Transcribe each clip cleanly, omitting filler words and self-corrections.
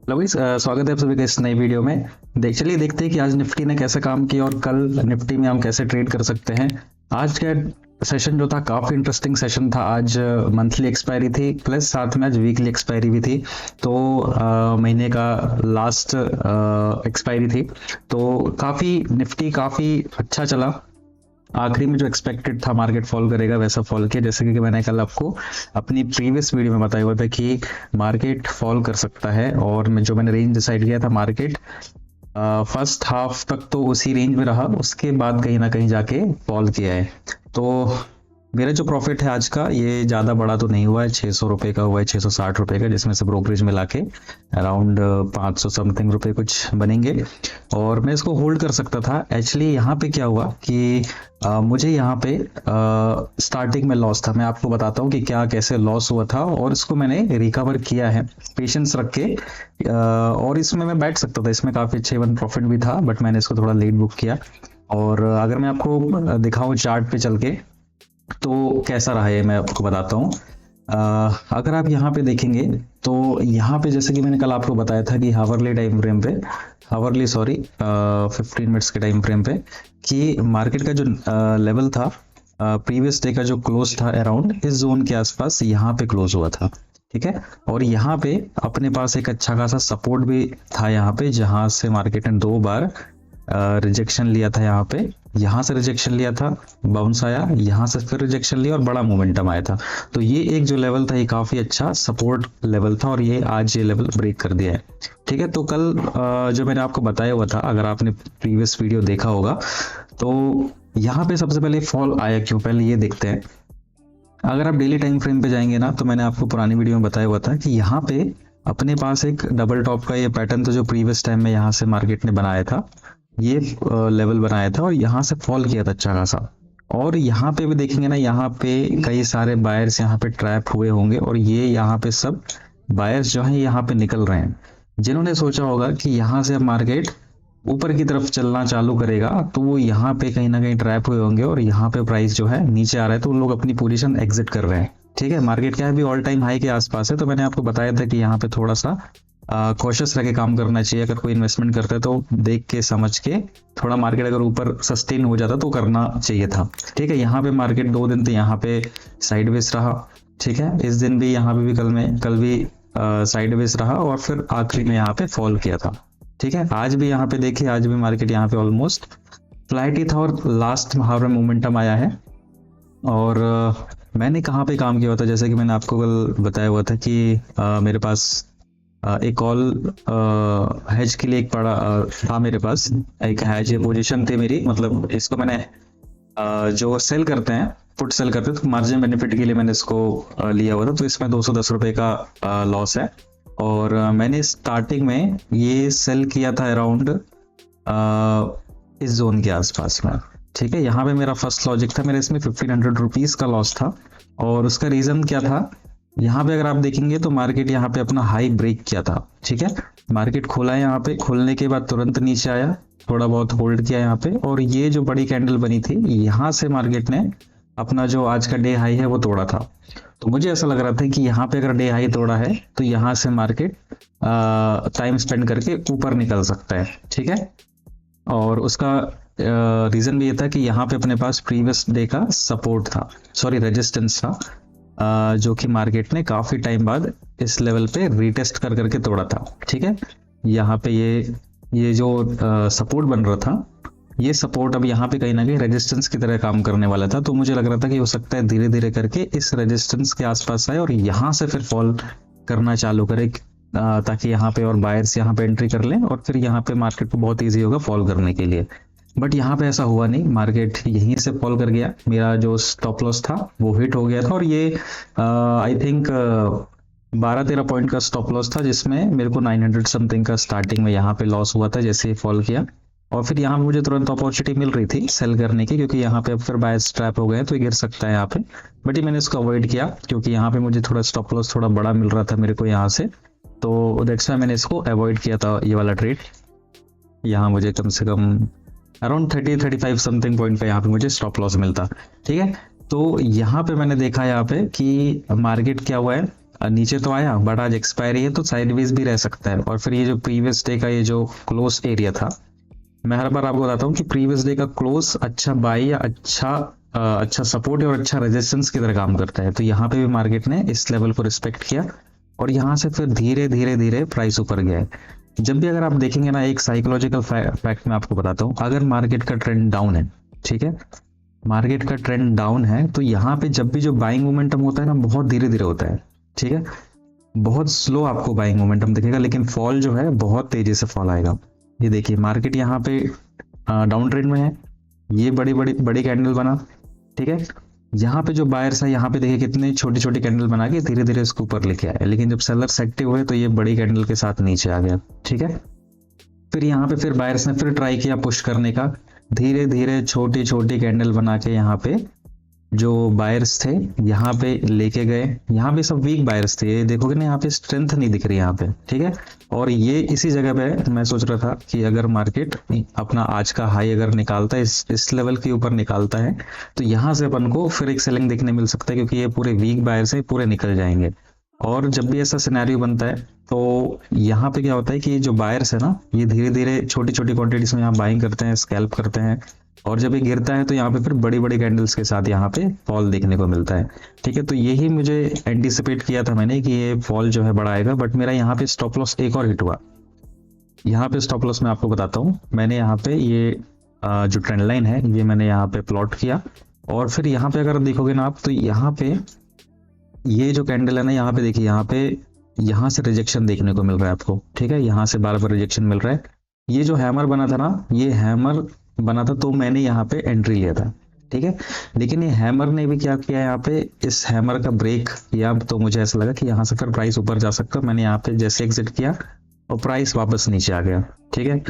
Hello guys, स्वागत है आप सभी का इस नई वीडियो में। चलिए देखते हैं कि आज निफ्टी ने कैसे काम किया और कल निफ्टी में हम कैसे ट्रेड कर सकते हैं। आज का सेशन जो था काफ़ी इंटरेस्टिंग सेशन था। आज मंथली एक्सपायरी थी प्लस साथ में आज वीकली एक्सपायरी भी थी। तो महीने का लास्ट एक्सपायरी थी। तो काफ़ी निफ्टी काफ़ी अच्छा चला। आखिरी में जो एक्सपेक्टेड था मार्केट फॉल करेगा वैसा फॉल किया, जैसे कि मैंने कल आपको अपनी प्रीवियस वीडियो में बताया हुआ था कि मार्केट फॉल कर सकता है। और मैंने रेंज डिसाइड किया था, मार्केट फर्स्ट हाफ तक तो उसी रेंज में रहा, उसके बाद कहीं ना कहीं जाके फॉल किया है। तो मेरा जो प्रॉफिट है आज का ये ज़्यादा बड़ा तो नहीं हुआ है, 600 रुपये का हुआ है, 660 रुपये का, जिसमें से ब्रोकरेज मिला के अराउंड 500 समथिंग रुपये कुछ बनेंगे। और मैं इसको होल्ड कर सकता था। एक्चुअली यहाँ पे क्या हुआ कि मुझे यहाँ पे स्टार्टिंग में लॉस था। मैं आपको बताता हूँ कि क्या कैसे लॉस हुआ था और इसको मैंने रिकवर किया है पेशेंस रख के। और इसमें मैं बैठ सकता था, इसमें काफ़ी अच्छे वन प्रॉफिट भी था, बट मैंने इसको थोड़ा लेट बुक किया। और अगर मैं आपको दिखाऊँ चार्ट पे चल के तो कैसा रहा है मैं आपको बताता हूँ। अगर आप यहाँ पे देखेंगे तो यहाँ पे जैसे कि मैंने कल आपको बताया था कि हावरली टाइम फ्रेम पे, 15 मिनट्स के टाइम फ्रेम पे, कि मार्केट का जो लेवल था प्रीवियस डे का जो क्लोज था अराउंड इस जोन के आसपास यहाँ पे क्लोज हुआ था। ठीक है, और यहाँ पे अपने पास एक अच्छा खासा सपोर्ट भी था यहाँ पे, जहां से मार्केट ने 2 बार रिजेक्शन लिया था। यहाँ से रिजेक्शन लिया था, बाउंस आया, यहाँ से फिर रिजेक्शन लिया और बड़ा मोमेंटम आया था। तो ये एक जो लेवल था ये काफी अच्छा सपोर्ट लेवल था और ये आज ये लेवल ब्रेक कर दिया है। ठीक है, तो कल जो मैंने आपको बताया हुआ था, अगर आपने प्रीवियस वीडियो देखा होगा तो यहाँ पे सबसे पहले फॉल आया क्यों, पहले ये देखते हैं। अगर आप डेली टाइम फ्रेम पे जाएंगे ना, तो मैंने आपको पुरानी वीडियो में बताया हुआ था कि यहाँ पे अपने पास एक डबल टॉप का ये पैटर्न था जो प्रीवियस टाइम में यहाँ से मार्केट ने बनाया था, ये लेवल बनाया था और यहाँ से फॉल किया था अच्छा खासा। और यहाँ पे भी देखेंगे ना, यहाँ पे कई सारे बायर्स यहाँ पे ट्रैप हुए होंगे और ये यहाँ पे सब बायर्स जो है यहाँ पे निकल रहे हैं, जिन्होंने सोचा होगा कि यहाँ से अब मार्केट ऊपर की तरफ चलना चालू करेगा, तो वो यहाँ पे कहीं ना कहीं ट्रैप हुए होंगे और यहाँ पे प्राइस जो है नीचे आ रहा है, तो उन लोग अपनी पोजीशन एग्जिट कर रहे हैं। ठीक है, मार्केट क्या है अभी ऑल टाइम हाई के आसपास है। तो मैंने आपको बताया था कि यहाँ पे थोड़ा सा कॉशियस रह के काम करना चाहिए। अगर कोई इन्वेस्टमेंट करता है तो देख के समझ के, थोड़ा मार्केट अगर ऊपर सस्टेन हो जाता तो करना चाहिए था। ठीक है, यहाँ पे मार्केट 2 दिन तो यहाँ पे साइडवेज रहा। ठीक है, इस दिन भी यहाँ पे भी कल भी साइडवेज रहा और फिर आखिरी में यहाँ पे फॉल किया था। ठीक है, आज भी यहाँ पे देखिए, आज भी मार्केट यहाँ पे ऑलमोस्ट फ्लैट ही था और लास्ट हाफ में मोमेंटम आया है। और मैंने कहाँ पे काम किया हुआ था, जैसे कि मैंने आपको कल बताया हुआ था कि मेरे पास एक कॉल हेज के लिए एक पड़ा था, मेरे पास एक हेज पोजीशन थी मेरी, मतलब इसको मैंने जो सेल करते हैं, पुट सेल करते हैं, तो मार्जिन बेनिफिट के लिए मैंने इसको लिया हुआ था। तो इसमें 210 रुपए का लॉस है। और मैंने स्टार्टिंग में ये सेल किया था अराउंड इस जोन के आसपास में। ठीक है, यहाँ पे मेरा फर्स्ट लॉजिक था, मेरे इसमें 1500 रुपीज का लॉस था। और उसका रीजन क्या था, यहाँ पे अगर आप देखेंगे तो मार्केट यहाँ पे अपना हाई ब्रेक किया था। ठीक है, मार्केट खोला है, यहाँ पे खोलने के बाद तुरंत नीचे आया, थोड़ा बहुत होल्ड किया यहाँ पे, और ये जो बड़ी कैंडल बनी थी यहाँ से मार्केट ने अपना जो आज का डे हाई है वो तोड़ा था। तो मुझे ऐसा लग रहा था कि यहाँ पे अगर डे हाई तोड़ा है तो यहाँ से मार्केट टाइम स्पेंड करके ऊपर निकल सकता है। ठीक है, और उसका रीजन भी ये था कि यहाँ पे अपने पास प्रीवियस डे का सपोर्ट था, सॉरी रेजिस्टेंस था, जो कि मार्केट ने काफी टाइम बाद इस लेवल पे रीटेस्ट कर करके तोड़ा था। ठीक है, यहाँ पे ये जो सपोर्ट बन रहा था, ये सपोर्ट अब यहाँ पे कहीं ना कहीं रेजिस्टेंस की तरह काम करने वाला था। तो मुझे लग रहा था कि हो सकता है धीरे धीरे करके इस रेजिस्टेंस के आसपास आए और यहाँ से फिर फॉल करना चालू करे, ताकि यहाँ पे और बायर्स यहाँ पे एंट्री कर लें और फिर यहाँ पे मार्केट को बहुत ईजी होगा फॉल करने के लिए। बट यहाँ पे ऐसा हुआ नहीं, मार्केट यहीं से फॉल कर गया। मेरा जो स्टॉप लॉस था वो हिट हो गया था और ये आई थिंक 12-13 पॉइंट का स्टॉप लॉस था, जिसमें मेरे को 900 समथिंग का स्टार्टिंग में यहाँ पे लॉस हुआ था जैसे ही फॉल किया। और फिर यहाँ पे मुझे तुरंत अपॉर्चुनिटी मिल रही थी सेल करने की, क्योंकि यहाँ पे अब फिर बायर्स ट्रैप हो गए तो गिर सकता है यहाँ पे। बट ये मैंने इसको अवॉइड किया क्योंकि यहाँ पे मुझे थोड़ा स्टॉप लॉस थोड़ा बड़ा मिल रहा था मेरे को यहाँ से, तो दैट्स व्हाई मैंने इसको अवॉइड किया था ये वाला ट्रेड। यहाँ मुझे कम से कम अराउंड 30-35 समथिंग पॉइंट पे यहाँ पे मुझे स्टॉप लॉस मिलता। ठीक है, तो यहाँ पे मैंने देखा यहाँ पे कि मार्केट क्या हुआ है, नीचे तो आया बट आज एक्सपायरी है तो साइडवेज भी रह सकता है। और फिर ये जो प्रीवियस डे का ये जो क्लोज एरिया था, मैं हर बार आपको बताता हूँ कि प्रीवियस डे का क्लोज अच्छा बाई या अच्छा सपोर्ट और अच्छा रेजिस्टेंस की तरह काम करता है। तो यहाँ पे भी मार्केट ने इस लेवल को रिस्पेक्ट किया और यहाँ से फिर धीरे धीरे धीरे प्राइस ऊपर गया है। जब भी अगर आप देखेंगे ना, एक साइकोलॉजिकल फैक्ट मैं आपको बताता हूँ, अगर मार्केट का ट्रेंड डाउन है, ठीक है, मार्केट का ट्रेंड डाउन है तो यहाँ पे जब भी जो बाइंग मोमेंटम होता है ना, बहुत धीरे धीरे होता है, ठीक है, बहुत स्लो आपको बाइंग मोमेंटम दिखेगा, लेकिन फॉल जो है बहुत तेजी से फॉल आएगा। ये देखिए मार्केट यहाँ पे डाउन ट्रेंड में है, ये बड़ी बड़ी बड़ी कैंडल बना, ठीक है, यहाँ पे जो बायर्स है यहाँ पे देखिए कितने छोटी छोटी कैंडल बना के धीरे धीरे इसको ऊपर लेके आए, लेकिन जब सेलर्स एक्टिव हुए तो ये बड़ी कैंडल के साथ नीचे आ गया, ठीक है। फिर यहाँ पे फिर बायर्स ने फिर ट्राई किया पुश करने का, धीरे धीरे छोटी छोटी कैंडल बना के यहाँ पे जो बायर्स थे यहाँ पे लेके गए। यहाँ पे सब वीक बायर्स थे, ये देखोगे ना यहाँ पे स्ट्रेंथ नहीं दिख रही यहाँ पे, ठीक है। और ये इसी जगह पे मैं सोच रहा था कि अगर मार्केट अपना आज का हाई अगर निकालता है, इस लेवल के ऊपर निकालता है, तो यहाँ से अपन को फिर एक सेलिंग देखने मिल सकता है, क्योंकि ये पूरे वीक बायर्स है, पूरे निकल जाएंगे। और जब भी ऐसा सिनेरियो बनता है तो यहाँ पे क्या होता है कि जो बायर्स है ना, ये धीरे धीरे छोटी छोटी क्वांटिटीज में यहाँ बाइंग करते हैं, स्कैल्प करते हैं, और जब ये गिरता है तो यहाँ पे फिर बड़ी बड़ी कैंडल्स के साथ यहाँ पे फॉल देखने को मिलता है, ठीक है। तो यही मुझे एंटिसिपेट किया था मैंने कि ये फॉल जो है बड़ा आएगा, बट मेरा यहाँ पे स्टॉप लॉस एक और हिट हुआ। यहाँ पे स्टॉप लॉस मैं आपको बताता हूँ, मैंने यहाँ पे ये जो ट्रेंड लाइन है ये मैंने यहाँ पे प्लॉट किया, और फिर यहाँ पे अगर देखोगे ना आप, तो यहाँ पे ये जो कैंडल है ना, यहाँ पे देखिए, यहाँ से रिजेक्शन देखने को मिल रहा है आपको, ठीक है, यहाँ से बार बार रिजेक्शन मिल रहा है। ये जो हैमर बना था ना, ये हैमर बना था तो मैंने यहाँ पे एंट्री लिया था, ठीक है, लेकिन ये हैमर ने भी क्या किया, यहाँ पे इस हैमर का ब्रेक किया, तो मुझे ऐसा लगा कि यहाँ से फिर प्राइस ऊपर जा सकता है। मैंने यहाँ पे जैसे एग्जिट किया और प्राइस वापस नीचे आ गया, ठीक है,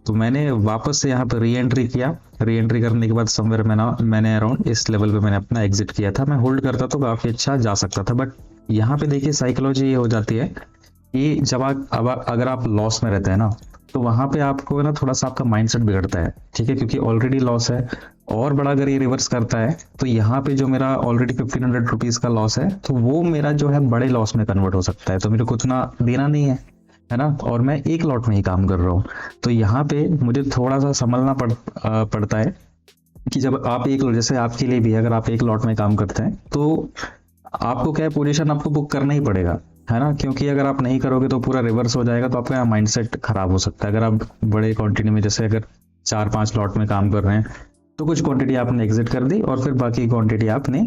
तो मैंने वापस से यहाँ पे री एंट्री किया। री एंट्री करने के बाद समवेयर मैंने अराउंड इस लेवल पे मैंने अपना एग्जिट किया था। मैं होल्ड करता तो काफी अच्छा जा सकता था, बट यहाँ पे देखिए साइकोलॉजी ये हो जाती है कि जब अगर आप लॉस में रहते हैं ना, तो वहां पे आपको ना थोड़ा सा आपका माइंडसेट बिगड़ता है, ठीक है, क्योंकि ऑलरेडी लॉस है, और बड़ा अगर ये रिवर्स करता है तो यहाँ पे जो मेरा ऑलरेडी 1500 रुपीज का लॉस है, तो वो मेरा जो है बड़े लॉस में कन्वर्ट हो सकता है, तो मेरे को उतना देना नहीं है ना, और मैं एक लॉट में ही काम कर रहा हूँ। तो यहाँ पे मुझे थोड़ा सा संभलना पड़ता है कि जब आप एक, जैसे आपके लिए भी अगर आप एक लॉट में काम करते हैं तो आपको क्या है, पोजीशन आपको बुक करना ही पड़ेगा, है ना, क्योंकि अगर आप नहीं करोगे तो पूरा रिवर्स हो जाएगा, तो आपका यहाँ माइंडसेट खराब हो सकता है। अगर आप बड़े क्वांटिटी में, जैसे अगर 4-5 लॉट में काम कर रहे हैं, तो कुछ क्वांटिटी आपने एग्जिट कर दी और फिर बाकी क्वांटिटी आपने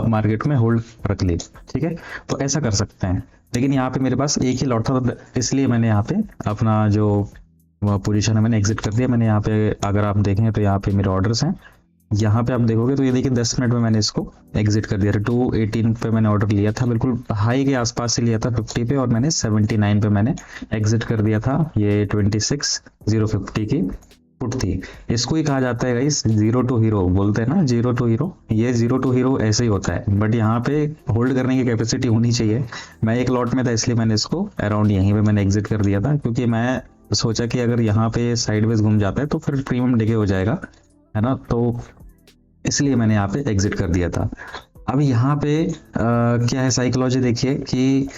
मार्केट में होल्ड रख ली, ठीक है, तो ऐसा कर सकते हैं। लेकिन यहाँ पे मेरे पास एक ही लॉट था, तो इसलिए मैंने यहाँ पे अपना जो पोजीशन है मैंने एग्जिट कर दिया। मैंने यहाँ पे अगर आप देखें तो यहाँ पे मेरे ऑर्डर्स हैं, यहाँ पे आप देखोगे तो ये देखिए 10 मिनट में मैंने इसको एग्जिट कर दिया था। 218 पे मैंने ऑर्डर लिया था, बिल्कुल हाई के आसपास से लिया था 50 पे, और मैंने 79 पे मैंने एग्जिट कर दिया था। ये 26050 की पुट थी। इसको ही कहा जाता है गाइस जीरो टू हीरो, बोलते हैं ना, जीरो टू हीरो। ये जीरो टू हीरो ऐसे ही होता है, बट यहाँ पे होल्ड करने की कैपेसिटी होनी चाहिए। मैं एक लॉट में था इसलिए मैंने इसको अराउंड यहीं पे मैंने एग्जिट कर दिया था, क्योंकि मैं सोचा कि अगर यहाँ पे साइडवेज घूम जाता है तो फिर प्रीमियम डिके हो जाएगा, है ना, तो इसलिए मैंने यहाँ पे एग्जिट कर दिया था। अब यहाँ पे क्या है साइकोलॉजी, देखिए कि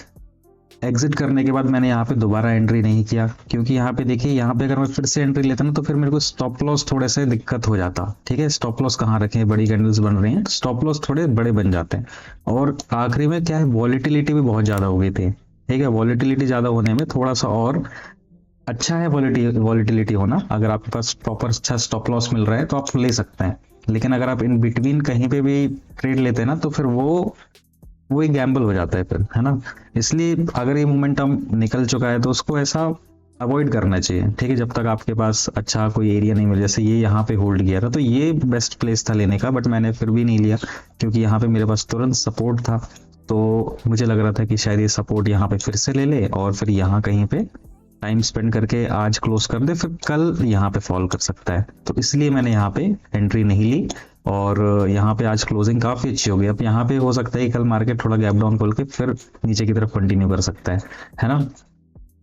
एग्जिट करने के बाद मैंने यहाँ पे दोबारा एंट्री नहीं किया, क्योंकि यहाँ पे देखिए, यहाँ पे अगर मैं फिर से एंट्री लेता ना तो फिर मेरे को स्टॉप लॉस थोड़े से दिक्कत हो जाता, ठीक है। स्टॉप लॉस कहाँ रखें, बड़ी कैंडल्स बन रही हैं, स्टॉप लॉस थोड़े बड़े बन जाते हैं। और आखिरी में क्या है, वॉलिटिलिटी भी बहुत ज्यादा हो गई थी, ठीक है। वॉलिटिलिटी ज्यादा होने में थोड़ा सा और अच्छा है वॉलिटिलिटी होना। अगर आपके पास प्रॉपर अच्छा स्टॉप लॉस मिल रहा है तो आप ले सकते हैं, लेकिन अगर आप इन बिटवीन कहीं पे भी ट्रेड लेते हैं ना, तो फिर वो एक गैम्बल हो जाता है फिर, है ना। इसलिए अगर ये मोमेंटम निकल चुका है तो उसको ऐसा अवॉइड करना चाहिए, ठीक है, जब तक आपके पास अच्छा कोई एरिया नहीं मिल। जैसे ये यहाँ पे होल्ड किया था तो ये बेस्ट प्लेस था लेने का, बट मैंने फिर भी नहीं लिया, क्योंकि यहाँ पे मेरे पास तुरंत सपोर्ट था। तो मुझे लग रहा था कि शायद ये सपोर्ट यहाँ पे फिर से ले ले और फिर यहाँ कहीं पे टाइम स्पेंड करके आज क्लोज कर दे, फिर कल यहाँ पे फॉल कर सकता है। तो इसलिए मैंने यहाँ पे एंट्री नहीं ली, और यहाँ पे आज क्लोजिंग काफी अच्छी हो गई। अब यहाँ पे हो सकता है कि कल मार्केट थोड़ा गैप डाउन खोल के फिर नीचे की तरफ कंटिन्यू कर सकता है ना।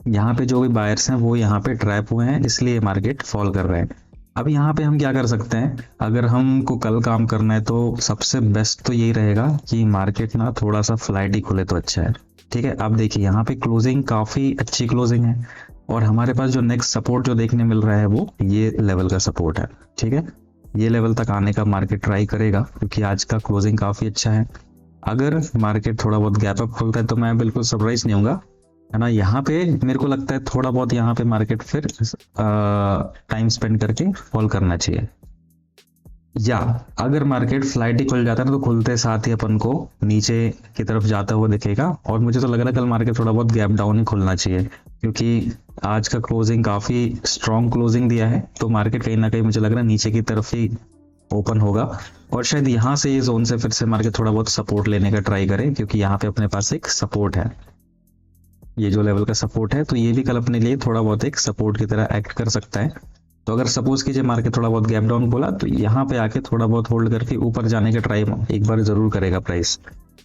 यहाँ पे जो भी बायर्स हैं वो यहाँ पे ट्रैप हुए हैं, इसलिए मार्केट फॉल कर रहे हैं। अब यहाँ पे हम क्या कर सकते हैं, अगर हमको कल काम करना है तो सबसे बेस्ट तो यही रहेगा कि मार्केट ना थोड़ा सा फ्लाइट ही खुले तो अच्छा है, ठीक है, आप देखिए यहाँ पे क्लोजिंग काफ़ी अच्छी क्लोजिंग है, और हमारे पास जो नेक्स्ट सपोर्ट जो देखने मिल रहा है वो ये लेवल का सपोर्ट है। ठीक है, ये लेवल तक आने का मार्केट ट्राई करेगा, क्योंकि आज का क्लोजिंग काफ़ी अच्छा है। अगर मार्केट थोड़ा बहुत गैप अप खुलता है तो मैं बिल्कुल सरप्राइज नहीं होऊंगा, है ना। यहाँ पे मेरे को लगता है थोड़ा बहुत यहाँ पे मार्केट फिर टाइम स्पेंड करके फॉल करना चाहिए, या अगर मार्केट फ्लाइट ही खुल जाता है ना तो खुलते साथ ही अपन को नीचे की तरफ जाता हुआ दिखेगा। और मुझे तो लग रहा है कल मार्केट थोड़ा बहुत गैप डाउन ही खुलना चाहिए, क्योंकि आज का क्लोजिंग काफ़ी स्ट्रॉन्ग क्लोजिंग दिया है, तो मार्केट कहीं ना कहीं मुझे लग रहा है नीचे की तरफ ही ओपन होगा, और शायद यहाँ से ये जोन से फिर से मार्केट थोड़ा बहुत सपोर्ट लेने का ट्राई करे, क्योंकि यहाँ पे अपने पास एक सपोर्ट है, ये जो लेवल का सपोर्ट है, तो ये भी कल अपने लिए थोड़ा बहुत एक सपोर्ट की तरह एक्ट कर सकता है। तो अगर सपोज कीजिए मार्केट थोड़ा बहुत गैप डाउन बोला तो यहाँ पे आके थोड़ा बहुत होल्ड करके ऊपर जाने का ट्राई एक बार जरूर करेगा प्राइस।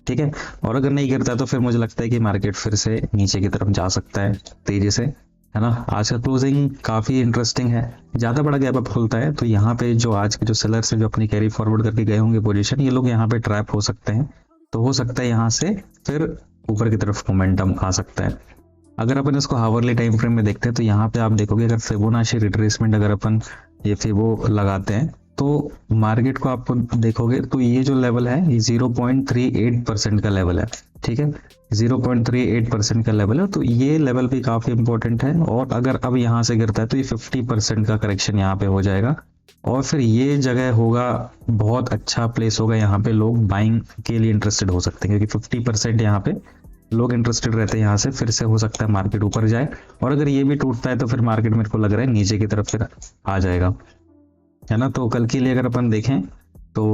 ठीक है, और अगर नहीं करता तो फिर मुझे लगता है कि मार्केट फिर से नीचे की तरफ जा सकता है तेजी से, है ना। आज का क्लोजिंग काफी इंटरेस्टिंग है, ज्यादा बड़ा गैप अप खुलता है तो यहाँ पे जो आज के जो सेलर्स हैं जो अपनी कैरी फॉरवर्ड करके गए होंगे पोजीशन, ये लोग यहाँ पे ट्रैप हो सकते हैं, तो हो सकता है यहाँ से फिर ऊपर की तरफ मोमेंटम आ सकता है। अगर अपन इसको हावरली टाइम फ्रेम में देखते हैं तो यहाँ पे आप देखोगे अगर फिबोनाची रिट्रेसमेंट अगर अपन ये फिबो लगाते हैं तो मार्केट को आपको देखोगे तो ये जो लेवल है ये 0.38% का लेवल है। ठीक है, 0.38% का लेवल है, तो ये लेवल भी काफी इंपॉर्टेंट है, और अगर अब यहाँ से गिरता है तो ये 50% का करेक्शन यहाँ पे हो जाएगा, और फिर ये जगह होगा बहुत अच्छा प्लेस होगा, यहाँ पे लोग बाइंग के लिए इंटरेस्टेड हो सकते हैं, क्योंकि 50% यहाँ पे लोग इंटरेस्टेड रहते हैं। यहाँ से फिर से हो सकता है मार्केट ऊपर जाए, और अगर ये भी टूटता है तो फिर मार्केट मेरे को लग रहा है नीचे की तरफ फिर आ जाएगा, है ना। तो कल के लिए अगर अपन देखें तो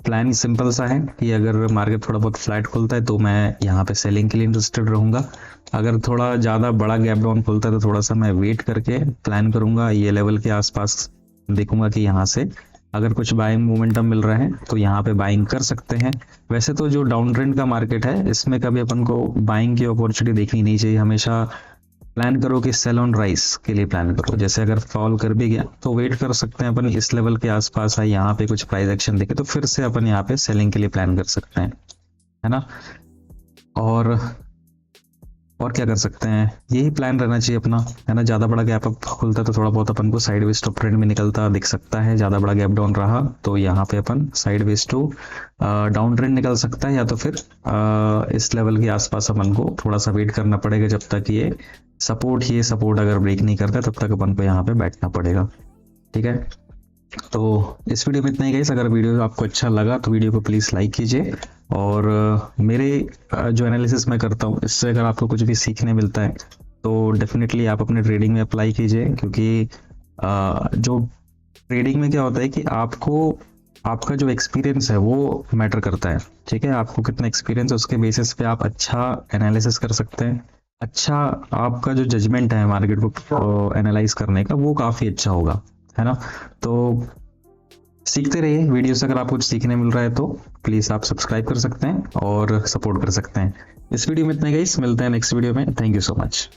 प्लान सिंपल सा है कि अगर मार्केट थोड़ा बहुत फ्लैट खुलता है तो मैं यहाँ पे सेलिंग के लिए इंटरेस्टेड रहूंगा। अगर थोड़ा ज़्यादा बड़ा गैप डाउन खुलता है तो थोड़ा सा मैं वेट करके प्लान करूंगा, ये लेवल के आसपास देखूंगा कि यहाँ से अगर कुछ बाइंग मोमेंटम मिल रहा है तो यहाँ पे बाइंग कर सकते हैं। वैसे तो जो डाउन ट्रेंड का मार्केट है इसमें कभी अपन को बाइंग की अपॉर्चुनिटी देखनी नहीं चाहिए, हमेशा प्लान करो कि सेल ऑन राइस के लिए प्लान करो। जैसे अगर फॉल कर भी गया तो वेट कर सकते हैं अपन, इस लेवल के आसपास है, यहाँ पे कुछ प्राइस एक्शन देखे तो फिर से अपन यहाँ पे सेलिंग के लिए प्लान कर सकते हैं, है ना। और क्या कर सकते हैं, यही प्लान रहना चाहिए अपना, है ना। ज़्यादा बड़ा गैप अप खुलता तो थोड़ा बहुत अपन को साइडवेज टू ट्रेंड में निकलता दिख सकता है, ज़्यादा बड़ा गैप डाउन रहा तो यहाँ पे अपन साइडवेज टू डाउन ट्रेंड निकल सकता है, या तो फिर इस लेवल के आसपास अपन को थोड़ा सा वेट करना पड़ेगा जब तक ये सपोर्ट अगर ब्रेक नहीं करता तब तक अपन को यहाँ पे बैठना पड़ेगा। ठीक है, तो इस वीडियो में इतना ही गाइस। अगर वीडियो आपको अच्छा लगा तो वीडियो को प्लीज़ लाइक कीजिए, और मेरे जो एनालिसिस मैं करता हूँ इससे अगर आपको कुछ भी सीखने मिलता है तो डेफिनेटली आप अपने ट्रेडिंग में अप्लाई कीजिए, क्योंकि जो ट्रेडिंग में क्या होता है कि आपका जो एक्सपीरियंस है वो मैटर करता है। ठीक है, आपको कितना एक्सपीरियंस है उसके बेसिस पे आप अच्छा एनालिसिस कर सकते हैं, अच्छा आपका जो जजमेंट है मार्केट को एनालाइज करने का वो काफ़ी अच्छा होगा, है ना। तो सीखते रहिए, वीडियो से अगर आपको कुछ सीखने मिल रहा है तो प्लीज़ आप सब्सक्राइब कर सकते हैं और सपोर्ट कर सकते हैं। इस वीडियो में इतना ही गाइस, मिलते हैं नेक्स्ट वीडियो में। Thank you so much.